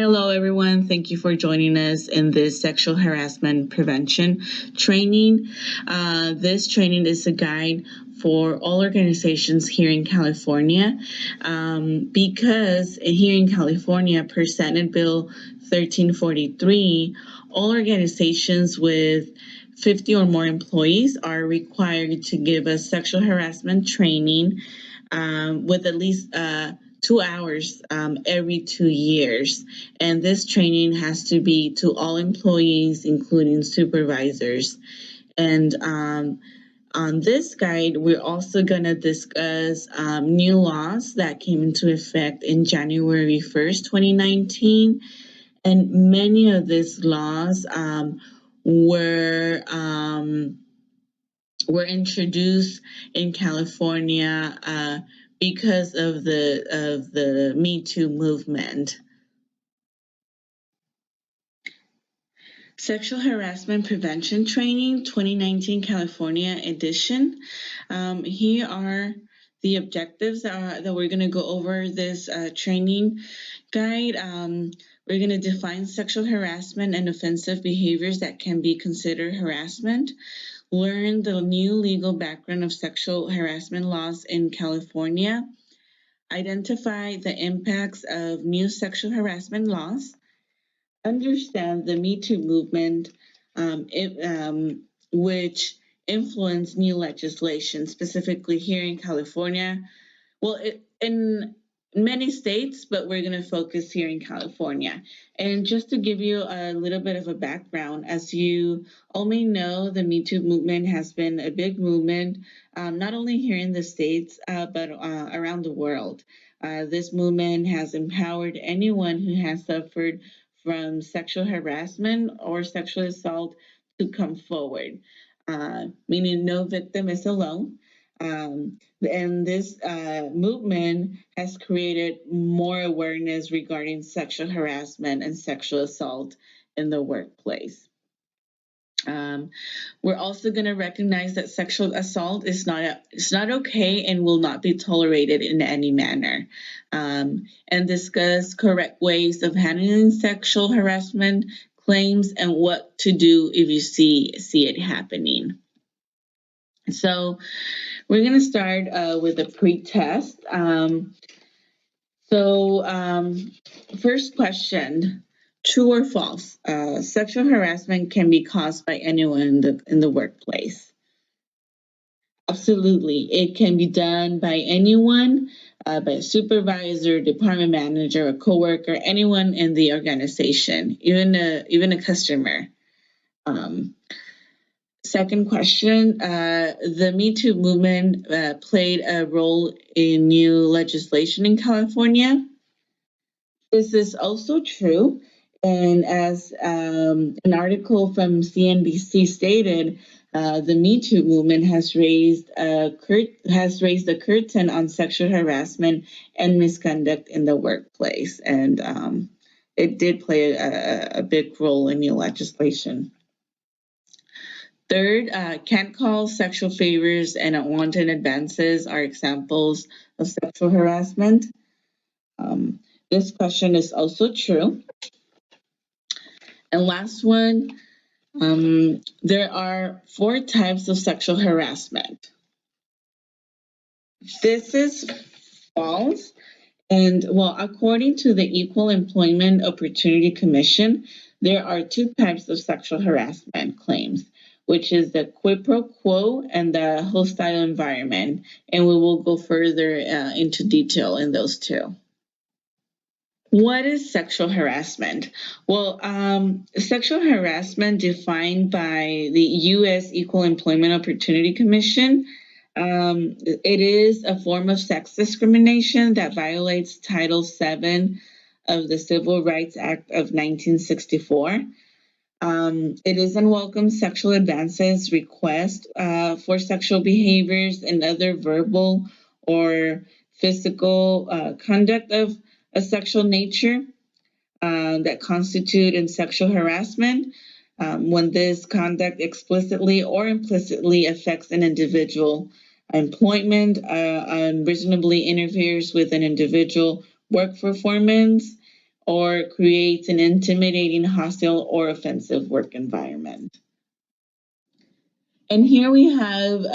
Hello, everyone. Thank you for joining us in this sexual harassment prevention training. This training is a guide for all organizations here in California because here in California, per Senate Bill 1343, all organizations with 50 or more employees are required to give a sexual harassment training with at least 2 hours every 2 years. And this training has to be to all employees, including supervisors. And on this guide, we're also going to discuss new laws that came into effect in January 1st, 2019. And many of these laws were were introduced in California because of the Me Too movement. Sexual Harassment Prevention Training 2019 California edition. Here are the objectives that we're going to go over this training guide. We're going to define sexual harassment and offensive behaviors that can be considered harassment. Learn the new legal background of sexual harassment laws in California. Identify the impacts of new sexual harassment laws. Understand the Me Too movement, which influenced new legislation, specifically here in California. Well, in many states, but we're going to focus here in California. And just to give you a little bit of a background, as you all may know, the Me Too movement has been a big movement, not only here in the States, but around the world. This movement has empowered anyone who has suffered from sexual harassment or sexual assault to come forward, meaning no victim is alone. And this movement has created more awareness regarding sexual harassment and sexual assault in the workplace. We're also going to recognize that sexual assault is not okay and will not be tolerated in any manner, and discuss correct ways of handling sexual harassment claims and what to do if you see it happening. So we're going to start with a pre-test. First question: true or false? Sexual harassment can be caused by anyone in the workplace. Absolutely, it can be done by anyone, by a supervisor, department manager, a coworker, anyone in the organization, even a customer. Um, Second question, the Me Too movement played a role in new legislation in California. This is also true. And as an article from CNBC stated, the Me Too movement has raised the curtain on sexual harassment and misconduct in the workplace, and it did play a big role in new legislation. Third, can't call sexual favors and unwanted advances are examples of sexual harassment. This question is also true. And last one, there are 4 types of sexual harassment. This is false. And well, according to the Equal Employment Opportunity Commission, there are 2 types of sexual harassment claims, which is the quid pro quo and the hostile environment. And we will go further into detail in those 2. What is sexual harassment? Well, sexual harassment defined by the U.S. Equal Employment Opportunity Commission. It is a form of sex discrimination that violates Title VII of the Civil Rights Act of 1964. It is unwelcome sexual advances, requests for sexual behaviors, and other verbal or physical conduct of a sexual nature that constitute in sexual harassment when this conduct explicitly or implicitly affects an individual employment, unreasonably interferes with an individual work performance, or creates an intimidating, hostile, or offensive work environment. And here we have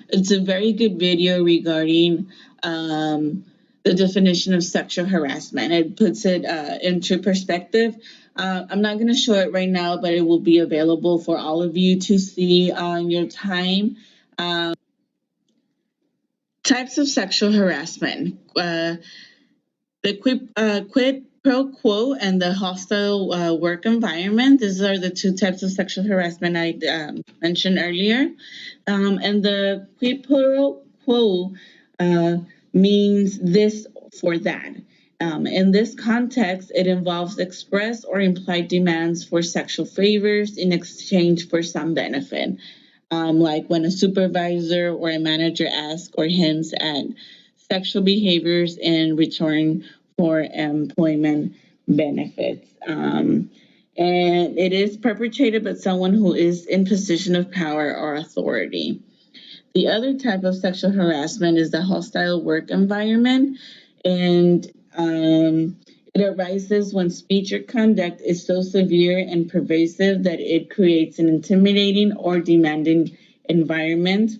it's a very good video regarding the definition of sexual harassment. It puts it into perspective. I'm not going to show it right now, but it will be available for all of you to see on your time. Types of sexual harassment. The quid pro quo and the hostile work environment. These are the two types of sexual harassment I mentioned earlier. And the quid pro quo uh, means this for that. In this context, it involves express or implied demands for sexual favors in exchange for some benefit, like when a supervisor or a manager asks or hints at sexual behaviors in return for employment benefits. And it is perpetrated by someone who is in position of power or authority. The other type of sexual harassment is the hostile work environment, and it arises when speech or conduct is so severe and pervasive that it creates an intimidating or demanding environment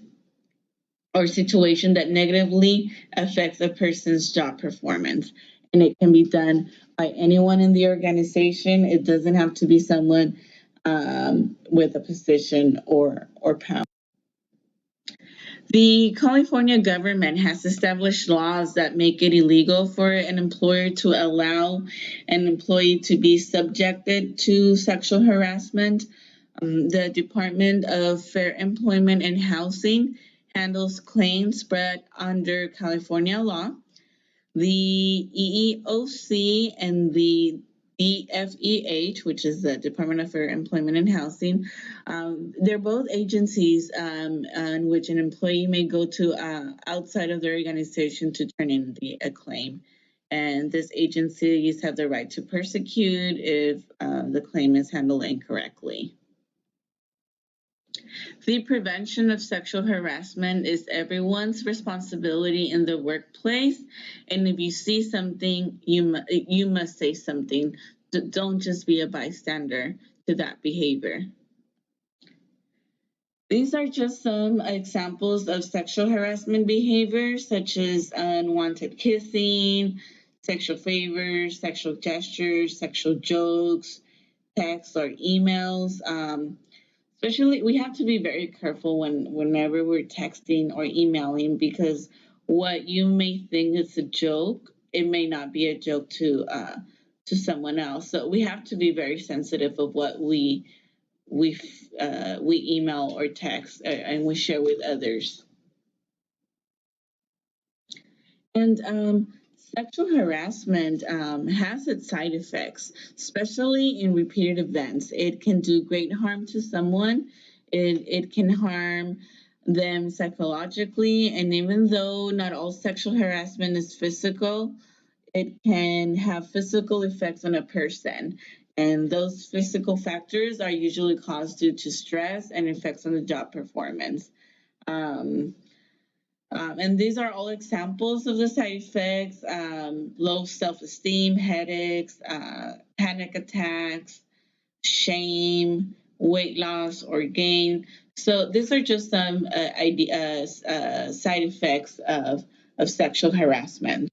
or situation that negatively affects a person's job performance. And it can be done by anyone in the organization. It doesn't have to be someone with a position or power. The California government has established laws that make it illegal for an employer to allow an employee to be subjected to sexual harassment. The Department of Fair Employment and Housing handles claims brought under California law. The EEOC and the DFEH, which is the Department of Fair Employment and Housing, they're both agencies in which an employee may go to outside of their organization to turn in a claim. And these agencies have the right to persecute if the claim is handled incorrectly. The prevention of sexual harassment is everyone's responsibility in the workplace. And if you see something, you must say something. Don't just be a bystander to that behavior. These are just some examples of sexual harassment behaviors, such as unwanted kissing, sexual favors, sexual gestures, sexual jokes, texts or emails. Especially, we have to be very careful whenever we're texting or emailing, because what you may think is a joke, it may not be a joke to someone else. So we have to be very sensitive of what we email or text and we share with others. And sexual harassment has its side effects, especially in repeated events. It can do great harm to someone. It can harm them psychologically. And even though not all sexual harassment is physical, it can have physical effects on a person. And those physical factors are usually caused due to stress and effects on the job performance. Um, and these are all examples of the side effects: low self esteem, headaches, panic attacks, shame, weight loss or gain. So, these are just some side effects of sexual harassment.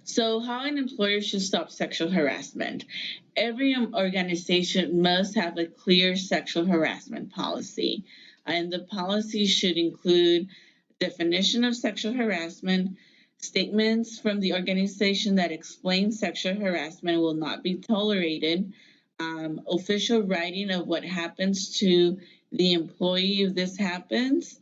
So, how an employer should stop sexual harassment. Every organization must have a clear sexual harassment policy, and the policy should include definition of sexual harassment, statements from the organization that explain sexual harassment will not be tolerated, official writing of what happens to the employee if this happens,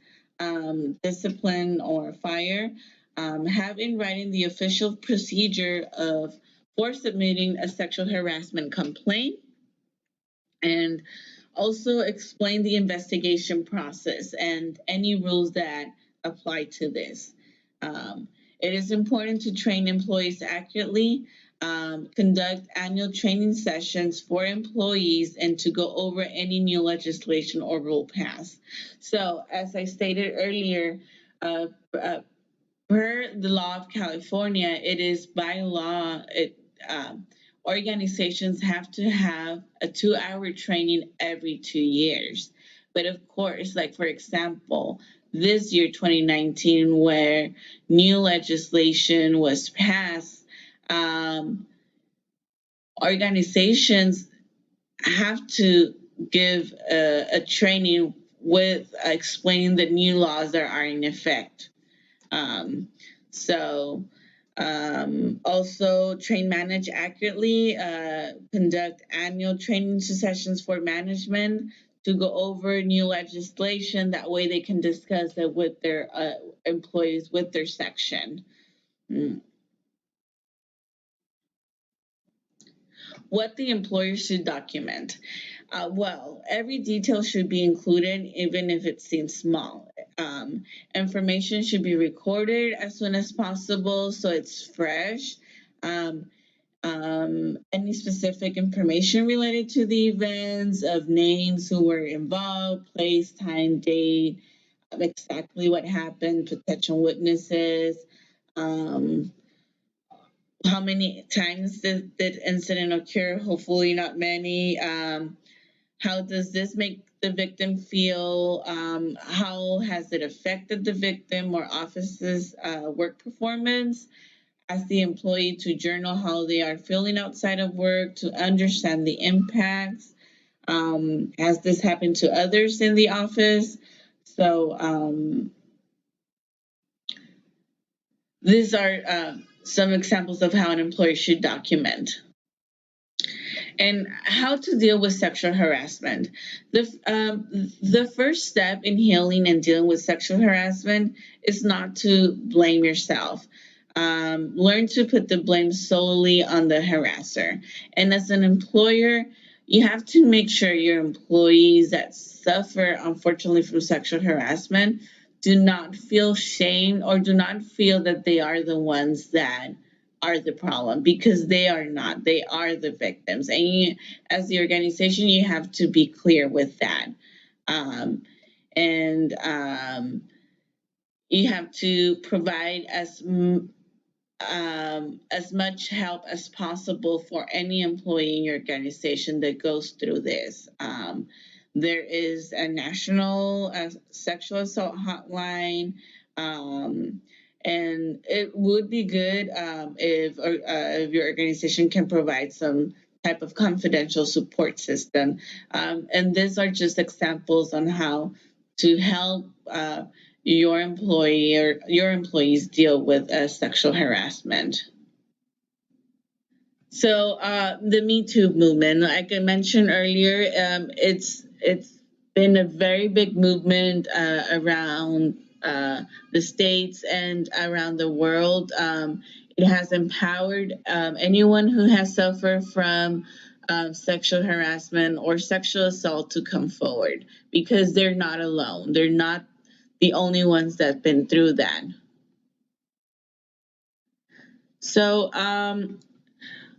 discipline or fire, have in writing the official procedure of for submitting a sexual harassment complaint, and also explain the investigation process and any rules that apply to this. Um, it is important to train employees accurately, conduct annual training sessions for employees, and to go over any new legislation or rule passed. So, as I stated earlier, uh, uh, Per the law of California, it is by law, um, organizations have to have a 2 hour training every 2 years. But of course, like for example, this year, 2019, where new legislation was passed, um, organizations have to give a training with explaining the new laws that are in effect. Um, so, also train, manage accurately, conduct annual training sessions for management to go over new legislation. That way they can discuss it with their employees, with their section. Mm. What the employer should document. Well, every detail should be included, even if it seems small. Information should be recorded as soon as possible so it's fresh. Um, any specific information related to the events, of names who were involved, place, time, date, exactly what happened, potential witnesses, um, how many times did incident occur? Hopefully not many. How does this make the victim feel? How has it affected the victim or office's work performance? Ask the employee to journal how they are feeling outside of work to understand the impacts. Has this happened to others in the office? So these are some examples of how an employer should document. And how to deal with sexual harassment. The first step in healing and dealing with sexual harassment is not to blame yourself. Learn to put the blame solely on the harasser. And as an employer, you have to make sure your employees that suffer, unfortunately, from sexual harassment do not feel shame or do not feel that they are the ones that are the problem, because they are not. They are the victims. And you, as the organization, you have to be clear with that. Um, and You have to provide as much help as possible for any employee in your organization that goes through this. There is a national sexual assault hotline, um, and it would be good if your organization can provide some type of confidential support system. And these are just examples on how to help your employee or your employees deal with sexual harassment. So the Me Too movement, like I mentioned earlier, it's been a very big movement around the states and around the world. It has empowered anyone who has suffered from sexual harassment or sexual assault to come forward, because they're not alone. They're not the only ones that've been through that. So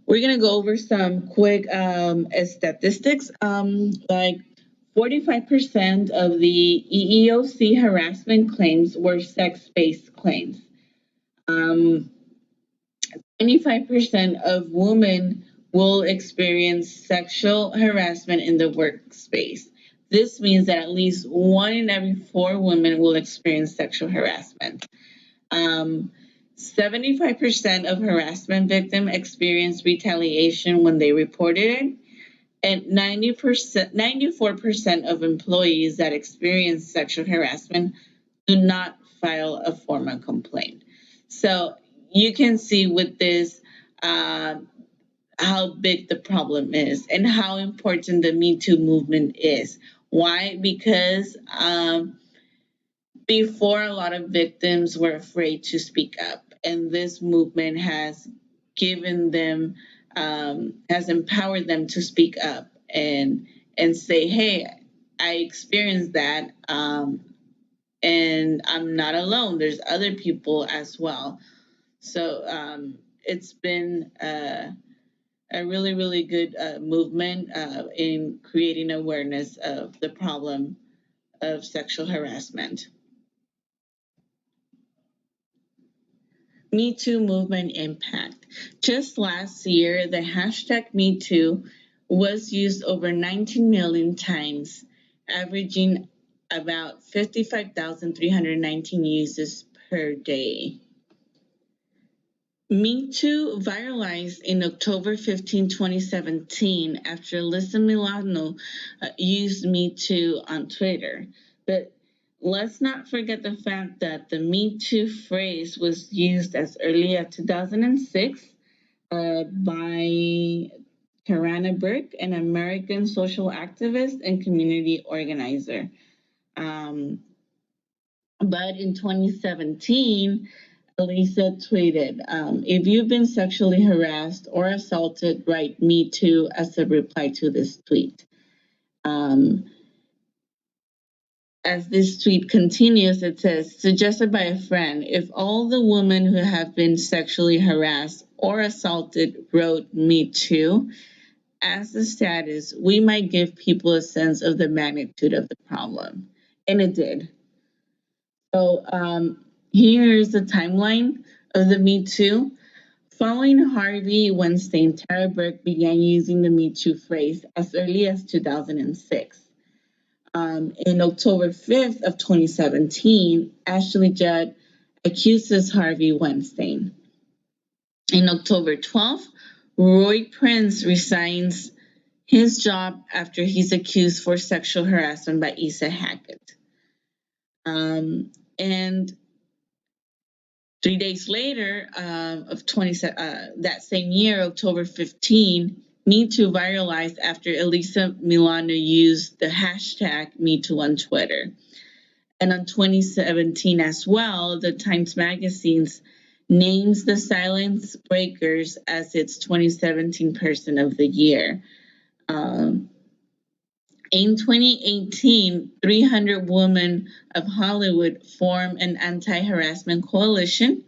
we're gonna go over some quick statistics. Like 45% of the EEOC harassment claims were sex-based claims. 25% of women will experience sexual harassment in the workspace. This means that at least one in every four women will experience sexual harassment. Um, 75% of harassment victims experience retaliation when they reported it, and 90%, 94% of employees that experience sexual harassment do not file a formal complaint. So you can see with this uh, how big the problem is and how important the Me Too movement is. Why? Because before, a lot of victims were afraid to speak up, and this movement has given them, has empowered them to speak up and say, "Hey, I experienced that, and I'm not alone. There's other people as well." So it's been a really, really good movement in creating awareness of the problem of sexual harassment. Me Too movement impact. Just last year, the hashtag Me Too was used over 19 million times, averaging about 55,319 uses per day. Me Too viralized in October 15, 2017, after Alyssa Milano used Me Too on Twitter. But let's not forget the fact that the Me Too phrase was used as early as 2006 by Tarana Burke, an American social activist and community organizer. Um, but in 2017, Elisa tweeted, if you've been sexually harassed or assaulted, write me too as a reply to this tweet. Um, as this tweet continues, it says, suggested by a friend, if all the women who have been sexually harassed or assaulted wrote me too as the status, we might give people a sense of the magnitude of the problem. And it did. So here's the timeline of the Me Too. Following Harvey Weinstein, Tara Burke began using the Me Too phrase as early as 2006. In October 5th of 2017, Ashley Judd accuses Harvey Weinstein. In October 12th, Roy Prince resigns his job after he's accused for sexual harassment by Issa Hackett. And 3 days later, that same year, October 15, Me Too viralized after Elisa Milano used the hashtag Me Too on Twitter. And on 2017 as well, the Times Magazine's names the Silence Breakers as its 2017 Person of the Year. In 2018, 300 Women of Hollywood formed an anti-harassment coalition.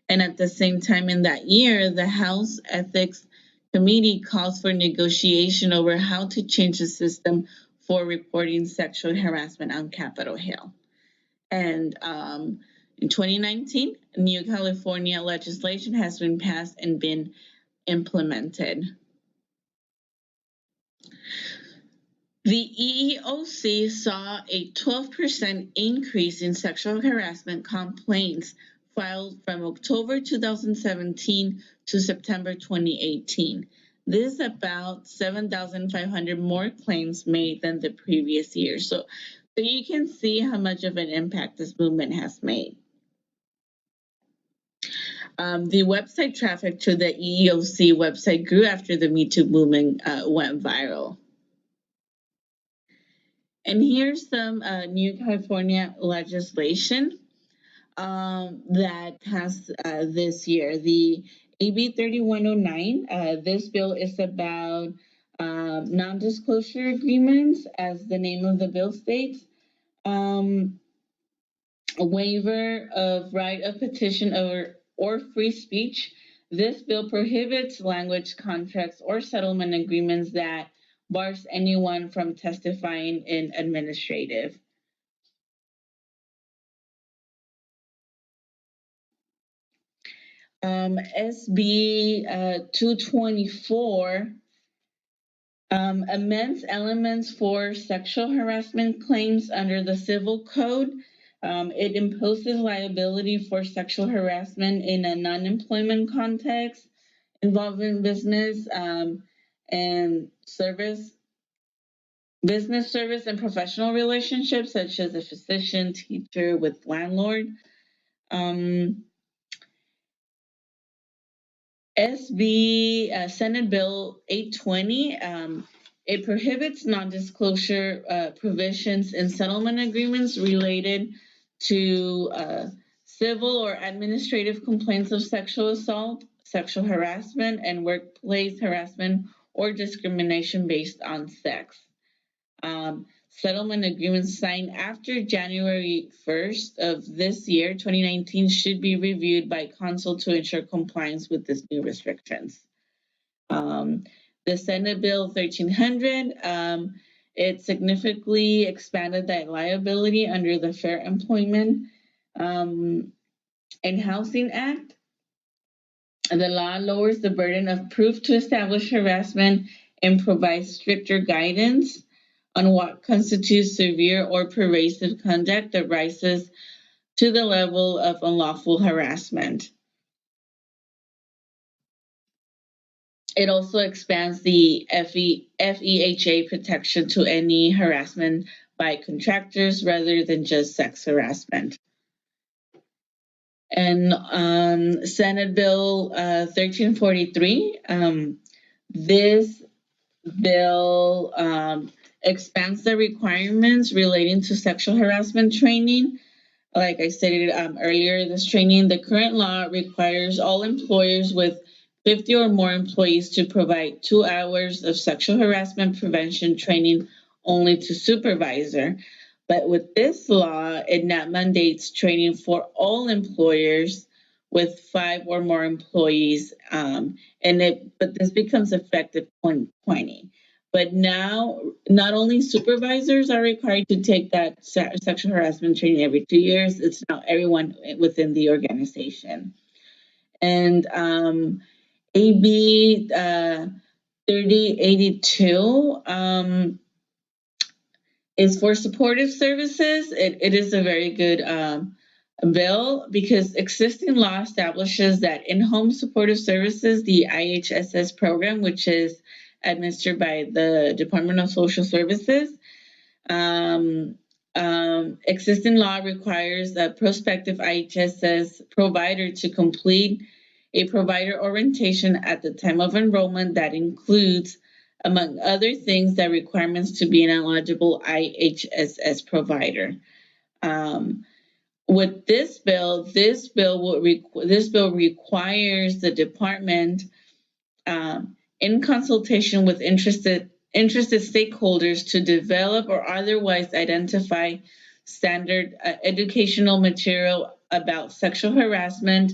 And at the same time in that year, the House Ethics Committee calls for negotiation over how to change the system for reporting sexual harassment on Capitol Hill. And in 2019, new California legislation has been passed and been implemented. The EEOC saw a 12% increase in sexual harassment complaints filed from October 2017 to September 2018. This is about 7,500 more claims made than the previous year. So you can see how much of an impact this movement has made. The website traffic to the EEOC website grew after the Me Too movement went viral. And here's some new California legislation that passed this year. The AB 3109, this bill is about non-disclosure agreements, as the name of the bill states. A waiver of right of petition or free speech. This bill prohibits language contracts or settlement agreements that bars anyone from testifying in administrative. SB 224 amends elements for sexual harassment claims under the Civil Code. It imposes liability for sexual harassment in a non-employment context involving business and service, business service and professional relationships, such as a physician, teacher with landlord. SB Senate Bill 820, it prohibits non-disclosure provisions in settlement agreements related to civil or administrative complaints of sexual assault, sexual harassment, and workplace harassment or discrimination based on sex. Settlement agreements signed after January 1st of this year, 2019, should be reviewed by counsel to ensure compliance with these new restrictions. The Senate Bill 1300, it significantly expanded that liability under the Fair Employment and Housing Act. The law lowers the burden of proof to establish harassment and provides stricter guidance on what constitutes severe or pervasive conduct that rises to the level of unlawful harassment. It also expands the FEHA protection to any harassment by contractors rather than just sex harassment. And Senate Bill 1343, this bill expands the requirements relating to sexual harassment training. Like I stated earlier, this training, the current law requires all employers with 50 or more employees to provide 2 hours of sexual harassment prevention training only to supervisor. But with this law, it now mandates training for all employers with 5 or more employees, but this becomes effective 2020. But now, not only supervisors are required to take that sexual harassment training every 2 years, it's now everyone within the organization. And AB 3082 is for supportive services. It is a very good bill because existing law establishes that in-home supportive services, the IHSS program, which is administered by the Department of Social Services, existing law requires a prospective IHSS provider to complete a provider orientation at the time of enrollment that includes, among other things, the requirements to be an eligible IHSS provider. With this bill, this bill requires the department, in consultation with interested stakeholders, to develop or otherwise identify standard educational material about sexual harassment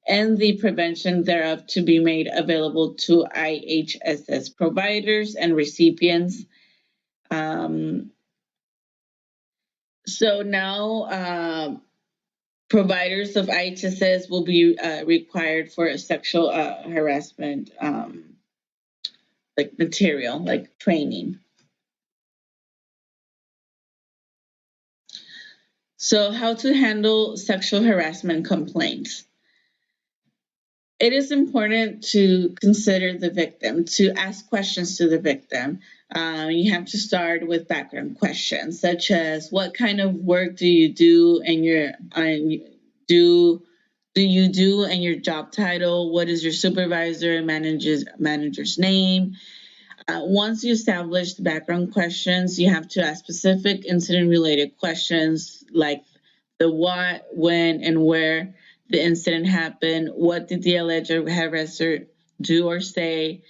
and the prevention thereof to be made available to IHSS providers and recipients. So now providers of IHSS will be required for a sexual harassment like material, like training. So, how to handle sexual harassment complaints? It is important to consider the victim, to ask questions to the victim. You have to start with background questions, such as what kind of work do you do and do you do and your job title? What is your supervisor and manager's name? Once you establish the background questions, you have to ask specific incident related questions like the what, when, and where the incident happened. What did the alleged harasser do or say?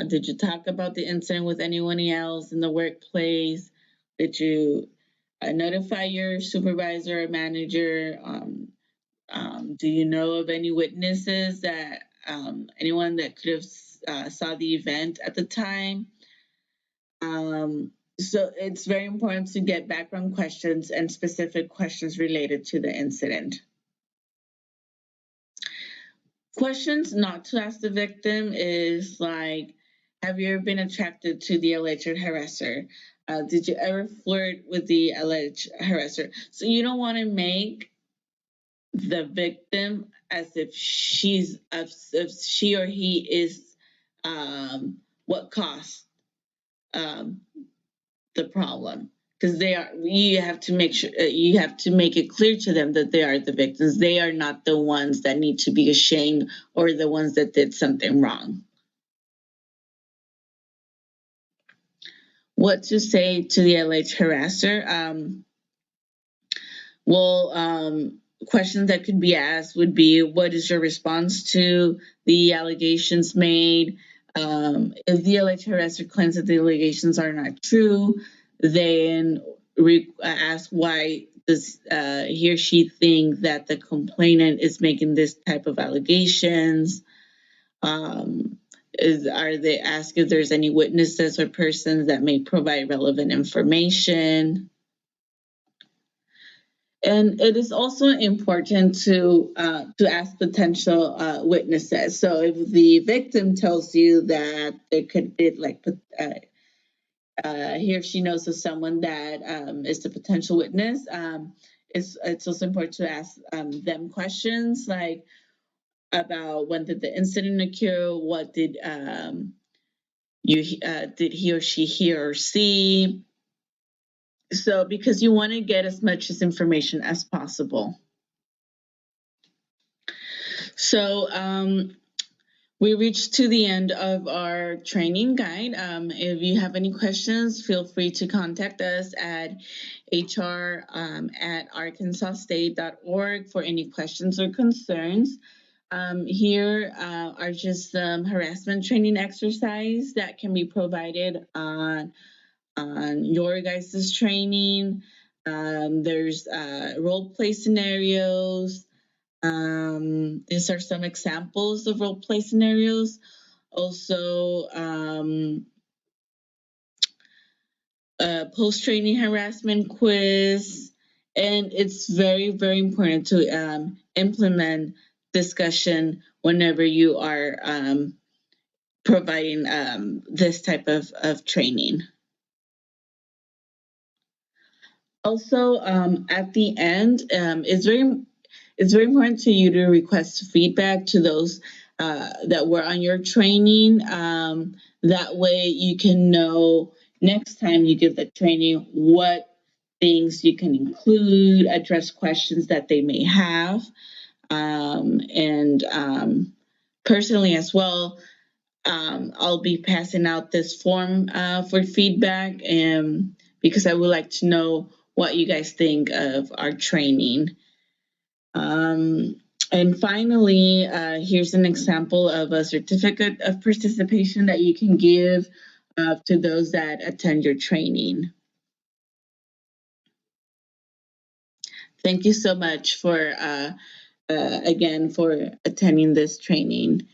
Did you talk about the incident with anyone else in the workplace? Did you notify your supervisor or manager? Do you know of any witnesses that anyone that could have saw the event at the time? So it's very important to get background questions and specific questions related to the incident. Questions not to ask the victim is like, have you ever been attracted to the alleged harasser? Did you ever flirt with the alleged harasser? So you don't want to make the victim as if if she or he is what caused um, the problem, because you have to make sure you have to make it clear to them that they are the victims. They are not the ones that need to be ashamed or the ones that did something wrong. What to say to the alleged harasser? Questions that could be asked would be, what is your response to the allegations made? If the alleged harasser claims that the allegations are not true, then ask why does he or she think that the complainant is making this type of allegations. Are they asked if there's any witnesses or persons that may provide relevant information? And it is also important to ask potential witnesses. So if the victim tells you that they could be like he or she knows of someone that is the potential witness, it's also important to ask them questions like about when did the incident occur, what did he or she hear or see. So because you want to get as much as information as possible. So we reached to the end of our training guide. If you have any questions, feel free to contact us at hr at arkansasstate.org for any questions or concerns. Here are just some harassment training exercise that can be provided on your guys' training. There's role play scenarios. These are some examples of role play scenarios. Also, a post training harassment quiz. And it's very, very important to implement discussion whenever you are providing this type of training. Also, at the end, it's very important to you to request feedback to those that were on your training. That way, you can know next time you give the training what things you can include, address questions that they may have, and personally as well. I'll be passing out this form for feedback, and because I would like to know what you guys think of our training. Um, and finally, here's an example of a certificate of participation that you can give to those that attend your training. Thank you so much for again for attending this training.